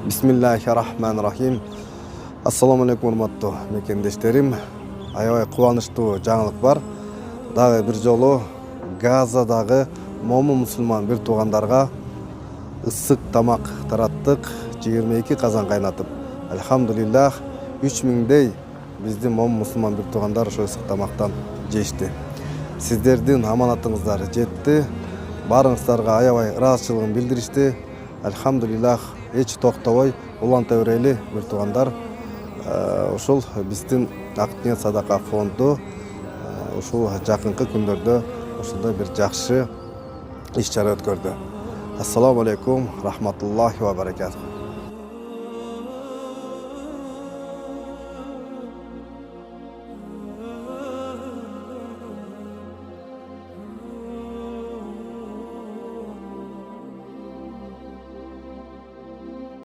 Бисмиллахиррахманиррахим. Ассаламу алейкум, урматтуу мекендештерим. Аябай кубанычтуу жаңылык бар. Дагы бир жолу Газадагы момун мусулман бир туугандарга ысык тамак тараттык. 22 казан кайнатып. Алхамдулиллах 3000дей биздин момун мусулман бир туугандар ошо ысык тамактан жешти. Сиздердин аманатыңыздар жетти. Барыңыздарга аябай ыраазычылыгын билдиришти. Алхамдулиллах, эч токтобой уланта берели бир туугандар. Ушул биздин Ак ниет садака фонду ушул жакынкы күндөрдө ушундай бир жакшы иш чара өткөрдү. Ассаламу алейкум, рахматуллахи ва баракатух.